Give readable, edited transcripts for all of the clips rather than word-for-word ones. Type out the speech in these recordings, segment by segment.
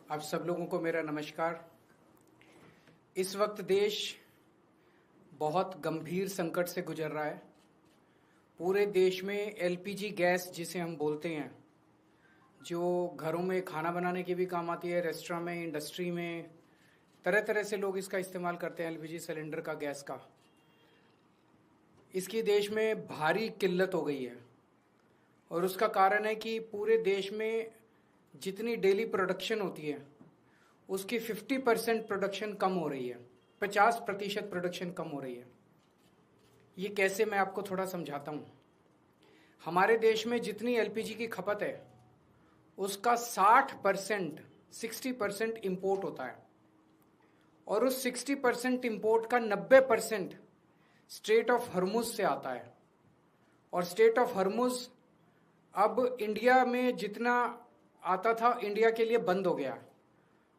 आप सब लोगों को मेरा नमस्कार। इस वक्त देश बहुत गंभीर संकट से गुजर रहा है। पूरे देश में एलपीजी गैस जिसे हम बोलते हैं, जो घरों में खाना बनाने के भी काम आती है, रेस्टोरेंट में, इंडस्ट्री में, तरह तरह से लोग इसका इस्तेमाल करते हैं। एलपीजी सिलेंडर का, गैस का, इसकी देश में भारी किल्लत हो गई है। और उसका कारण है कि पूरे देश में जितनी डेली प्रोडक्शन होती है उसकी 50% प्रोडक्शन कम हो रही है, 50% प्रोडक्शन कम हो रही है। ये कैसे, मैं आपको थोड़ा समझाता हूँ। हमारे देश में जितनी एलपीजी की खपत है उसका 60% इंपोर्ट होता है, और उस 60% इंपोर्ट का 90% स्ट्रेट ऑफ हॉर्मुज से आता है। और स्ट्रेट ऑफ हॉर्मुज अब इंडिया में जितना आता था इंडिया के लिए बंद हो गया,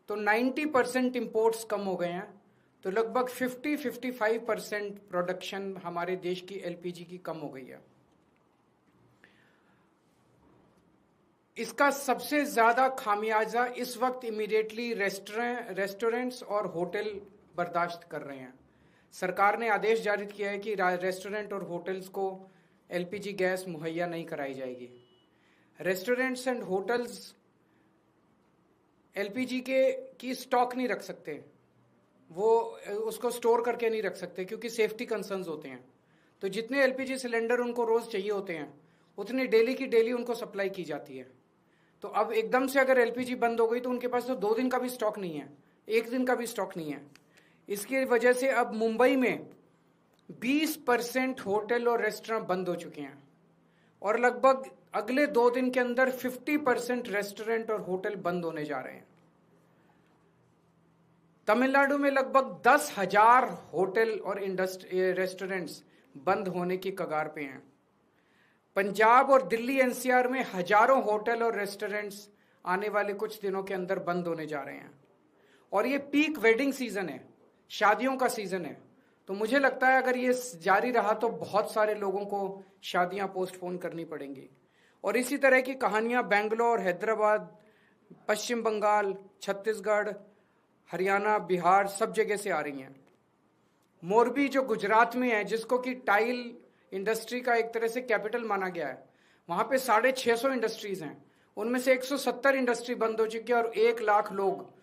तो 90% इंपोर्ट्स कम हो गए हैं। तो लगभग 50-55% प्रोडक्शन हमारे देश की एलपीजी की कम हो गई है। इसका सबसे ज्यादा खामियाजा इस वक्त इमीडिएटली रेस्टोरेंट्स और होटल बर्दाश्त कर रहे हैं। सरकार ने आदेश जारी किया है कि रेस्टोरेंट और होटल्स को एलपीजी गैस मुहैया नहीं कराई जाएगी। रेस्टोरेंट्स एंड होटल्स एलपीजी की स्टॉक नहीं रख सकते, वो उसको स्टोर करके नहीं रख सकते क्योंकि सेफ्टी कंसर्न्स होते हैं। तो जितने एलपीजी सिलेंडर उनको रोज चाहिए होते हैं उतनी डेली की डेली उनको सप्लाई की जाती है। तो अब एकदम से अगर एलपीजी बंद हो गई तो उनके पास तो 2 दिन का भी स्टॉक नहीं है, 1 दिन का भी स्टॉक नहीं है। इसकी वजह से अब मुंबई में 20% होटल और रेस्टोरेंट बंद हो चुके हैं, और लगभग अगले 2 दिन के अंदर 50% रेस्टोरेंट और होटल बंद होने जा रहे हैं। तमिलनाडु में लगभग 10,000 होटल और रेस्टोरेंट्स बंद होने की कगार पे हैं। पंजाब और दिल्ली एनसीआर में हजारों होटल और रेस्टोरेंट्स आने वाले कुछ दिनों के अंदर बंद होने जा रहे हैं। और ये पीक वेडिंग सीजन है, शादियों का सीजन है। तो मुझे लगता है अगर ये जारी रहा तो बहुत सारे लोगों को शादियां पोस्टपोन करनी पड़ेंगी। और इसी तरह की कहानियां बेंगलोर, हैदराबाद, पश्चिम बंगाल, छत्तीसगढ़, हरियाणा, बिहार, सब जगह से आ रही हैं। मोरबी जो गुजरात में है, जिसको कि टाइल इंडस्ट्री का एक तरह से कैपिटल माना गया है, वहां पे 650 इंडस्ट्रीज हैं। उनमें से 170 इंडस्ट्री बंद हो चुकी है और 1 लाख लोग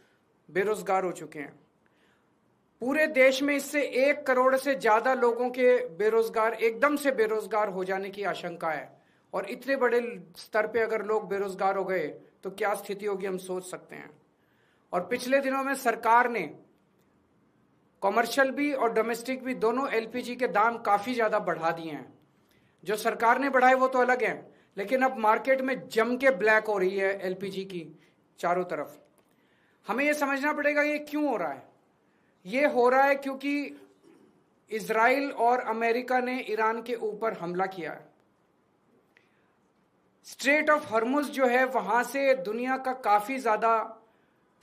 बेरोजगार हो चुके हैं। पूरे देश में इससे 1 करोड़ से ज्यादा लोगों के एकदम से बेरोजगार हो जाने की आशंका है। और इतने बड़े स्तर पे अगर लोग बेरोजगार हो गए तो क्या स्थिति होगी, हम सोच सकते हैं। और पिछले दिनों में सरकार ने कॉमर्शियल भी और डोमेस्टिक भी दोनों एलपीजी के दाम काफी ज्यादा बढ़ा दिए हैं। जो सरकार ने बढ़ाए वो तो अलग है, लेकिन अब मार्केट में जम के ब्लैक हो रही है एलपीजी की चारों तरफ। हमें यह समझना पड़ेगा ये क्यों हो रहा है। ये हो रहा है क्योंकि इजराइल और अमेरिका ने ईरान के ऊपर हमला किया है। स्ट्रेट ऑफ हॉर्मुज जो है, वहां से दुनिया का काफी ज्यादा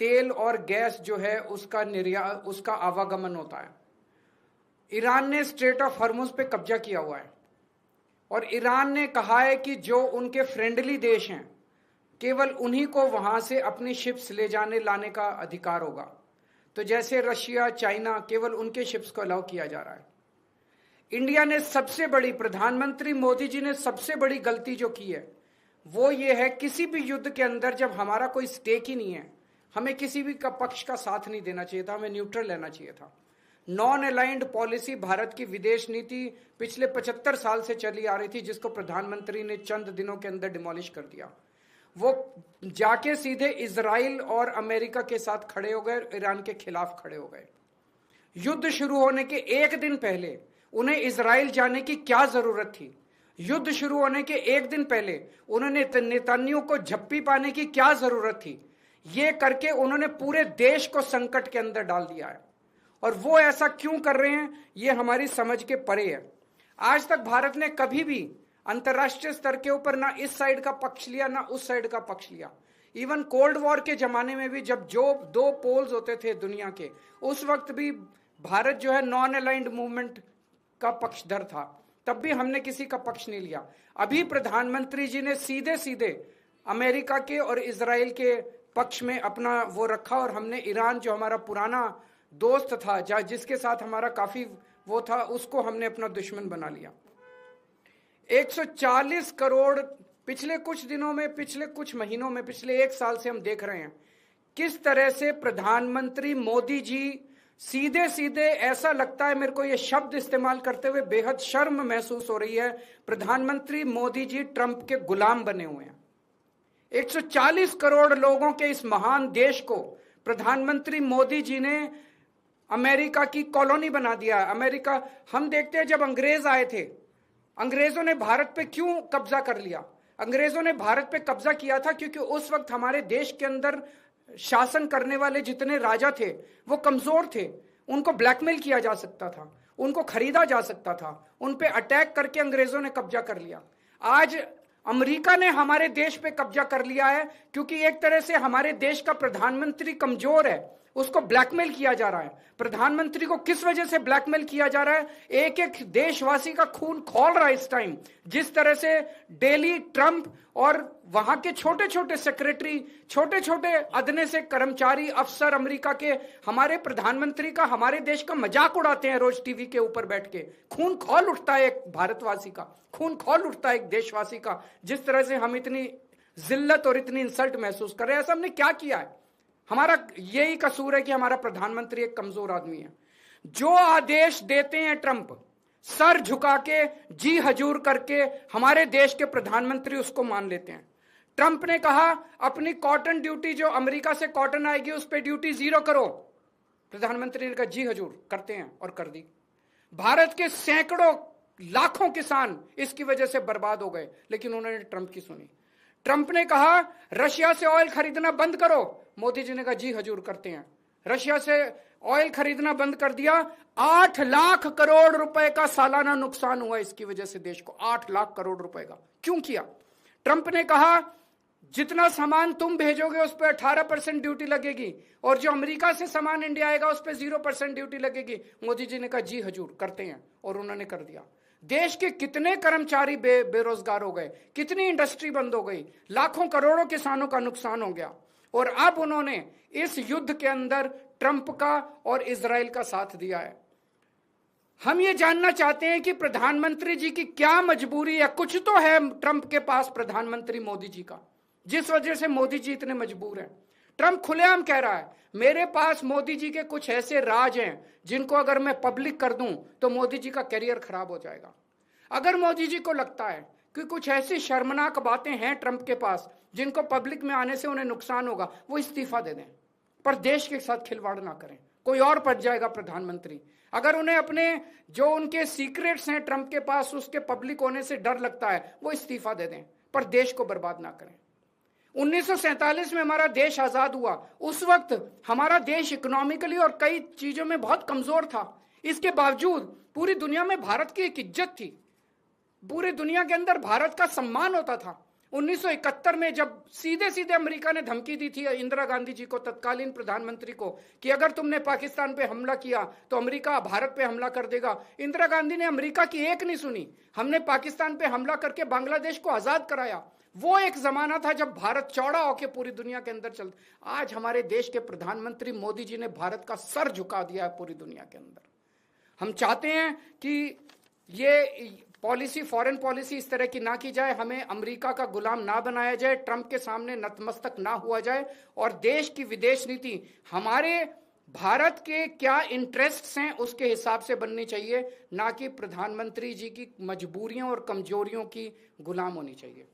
तेल और गैस जो है उसका आवागमन होता है। ईरान ने स्ट्रेट ऑफ हॉर्मुज पे कब्जा किया हुआ है, और ईरान ने कहा है कि जो उनके फ्रेंडली देश हैं केवल उन्हीं को वहां से अपनी शिप्स ले जाने लाने का अधिकार होगा। तो जैसे रशिया, चाइना, केवल उनके शिप्स को अलाउ किया जा रहा है। इंडिया ने सबसे बड़ी, प्रधानमंत्री मोदी जी ने सबसे बड़ी गलती जो की है वो ये है, किसी भी युद्ध के अंदर जब हमारा कोई स्टेक ही नहीं है, हमें किसी भी का पक्ष का साथ नहीं देना चाहिए था, हमें न्यूट्रल रहना चाहिए था। नॉन अलाइंड पॉलिसी भारत की विदेश नीति पिछले 75 साल से चली आ रही थी, जिसको प्रधानमंत्री ने चंद दिनों के अंदर डिमोलिश कर दिया। वो जाके सीधे इजराइल और अमेरिका के साथ खड़े हो गए, ईरान के खिलाफ खड़े हो गए। युद्ध शुरू होने के 1 दिन पहले उन्हें इजराइल जाने की क्या जरूरत थी? युद्ध शुरू होने के 1 दिन पहले उन्होंने नेतन्याहू को झप्पी पाने की क्या जरूरत थी? ये करके उन्होंने पूरे देश को संकट के अंदर डाल दिया है। और वो ऐसा क्यों कर रहे हैं ये हमारी समझ के परे है। आज तक भारत ने कभी भी अंतर्राष्ट्रीय स्तर के ऊपर ना इस साइड का पक्ष लिया ना उस साइड का पक्ष लिया। इवन कोल्ड वॉर के जमाने में भी जब जो 2 पोल्स होते थे दुनिया के, उस वक्त भी भारत जो है नॉन अलाइंड मूवमेंट का पक्षधर था, तब भी हमने किसी का पक्ष नहीं लिया। अभी प्रधानमंत्री जी ने सीधे सीधे अमेरिका के और इजराइल के पक्ष में अपना वो रखा और हमने ईरान जो हमारा पुराना दोस्त था, जिसके साथ हमारा काफी वो था, उसको हमने अपना दुश्मन बना लिया। 140 करोड़ पिछले कुछ दिनों में, पिछले कुछ महीनों में, पिछले 1 साल से हम देख रहे हैं किस तरह से प्रधानमंत्री मोदी जी सीधे सीधे, ऐसा लगता है मेरे को ये शब्द इस्तेमाल करते हुए बेहद शर्म महसूस हो रही है, प्रधानमंत्री मोदी जी ट्रंप के गुलाम बने हुए हैं। 140 करोड़ लोगों के इस महान देश को प्रधानमंत्री मोदी जी ने अमेरिका की कॉलोनी बना दिया है। अमेरिका, हम देखते हैं जब अंग्रेज आए थे, अंग्रेजों ने भारत पे क्यों कब्जा कर लिया? अंग्रेजों ने भारत पे कब्जा किया था क्योंकि उस वक्त हमारे देश के अंदर शासन करने वाले जितने राजा थे वो कमजोर थे, उनको ब्लैकमेल किया जा सकता था, उनको खरीदा जा सकता था, उन पे अटैक करके अंग्रेजों ने कब्जा कर लिया। आज अमेरिका ने हमारे देश पे कब्जा कर लिया है क्योंकि एक तरह से हमारे देश का प्रधानमंत्री कमजोर है, उसको ब्लैकमेल किया जा रहा है। प्रधानमंत्री को किस वजह से ब्लैकमेल किया जा रहा है? एक एक देशवासी का खून खौल रहा है इस टाइम। जिस तरह से डेली ट्रंप और वहां के छोटे छोटे सेक्रेटरी, छोटे छोटे अदने से कर्मचारी, अफसर अमेरिका के हमारे प्रधानमंत्री का, हमारे देश का मजाक उड़ाते हैं रोज टीवी के ऊपर बैठ के। खून खौल उठता है एक भारतवासी का, खून खौल उठता है एक देशवासी का, जिस तरह से हम इतनी जिल्लत और इतनी इंसल्ट महसूस कर रहे हैं। ऐसा हमने क्या किया है? हमारा यही कसूर है कि हमारा प्रधानमंत्री एक कमजोर आदमी है। जो आदेश देते हैं ट्रंप, सर झुका के, जी हजूर करके हमारे देश के प्रधानमंत्री उसको मान लेते हैं। ट्रंप ने कहा अपनी कॉटन ड्यूटी, जो अमेरिका से कॉटन आएगी उस पर ड्यूटी 0 करो। प्रधानमंत्री ने कहा जी हजूर, करते हैं, और कर दी। भारत के सैकड़ों लाखों किसान इसकी वजह से बर्बाद हो गए, लेकिन उन्होंने ट्रंप की सुनी। ट्रंप ने कहा रशिया से ऑयल खरीदना बंद करो, मोदी जी ने कहा जी हजूर, करते हैं। रशिया से ऑयल खरीदना बंद कर दिया। 8 लाख करोड़ रुपए का सालाना नुकसान हुआ इसकी वजह से देश को। 8 लाख करोड़ रुपए का क्यों किया? ट्रंप ने कहा जितना सामान तुम भेजोगे उस पर 18% ड्यूटी लगेगी, और जो अमेरिका से सामान इंडिया आएगा उस पर 0% ड्यूटी लगेगी। मोदी जी ने कहा जी हजूर, करते हैं, और उन्होंने कर दिया। देश के कितने कर्मचारी बेरोजगार हो गए, कितनी इंडस्ट्री बंद हो गई, लाखों करोड़ों किसानों का नुकसान हो गया। और अब उन्होंने इस युद्ध के अंदर ट्रंप का और इजराइल का साथ दिया है। हम ये जानना चाहते हैं कि प्रधानमंत्री जी की क्या मजबूरी है? कुछ तो है ट्रंप के पास, प्रधानमंत्री मोदी जी का, जिस वजह से मोदी जी इतने मजबूर हैं। ट्रंप खुलेआम कह रहा है मेरे पास मोदी जी के कुछ ऐसे राज हैं जिनको अगर मैं पब्लिक कर दूं तो मोदी जी का करियर खराब हो जाएगा। अगर मोदी जी को लगता है कि कुछ ऐसी शर्मनाक बातें हैं ट्रंप के पास जिनको पब्लिक में आने से उन्हें नुकसान होगा, वो इस्तीफा दे दें, पर देश के साथ खिलवाड़ ना करें। कोई और बच जाएगा प्रधानमंत्री। अगर उन्हें अपने जो उनके सीक्रेट्स हैं ट्रंप के पास, उसके पब्लिक होने से डर लगता है, वो इस्तीफा दे दें, पर देश को बर्बाद ना करें। 1947 में हमारा देश आजाद हुआ, उस वक्त हमारा देश इकोनॉमिकली और कई चीजों में बहुत कमजोर था। इसके बावजूद पूरी दुनिया में भारत की एक इज्जत थी, पूरी दुनिया के अंदर भारत का सम्मान होता था। 1971 में जब सीधे सीधे अमेरिका ने धमकी दी थी इंदिरा गांधी जी को, तत्कालीन प्रधानमंत्री को, कि अगर तुमने पाकिस्तान पे हमला किया तो अमेरिका भारत पे हमला कर देगा, इंदिरा गांधी ने अमेरिका की एक नहीं सुनी। हमने पाकिस्तान पे हमला करके बांग्लादेश को आजाद कराया। वो एक जमाना था जब भारत चौड़ा होकर पूरी दुनिया के अंदर चल। आज हमारे देश के प्रधानमंत्री मोदी जी ने भारत का सर झुका दिया है पूरी दुनिया के अंदर। हम चाहते हैं कि ये पॉलिसी, फॉरेन पॉलिसी इस तरह की ना की जाए, हमें अमेरिका का गुलाम ना बनाया जाए, ट्रंप के सामने नतमस्तक ना हुआ जाए, और देश की विदेश नीति हमारे भारत के क्या इंटरेस्ट्स हैं उसके हिसाब से बननी चाहिए, ना कि प्रधानमंत्री जी की मजबूरियों और कमजोरियों की गुलाम होनी चाहिए।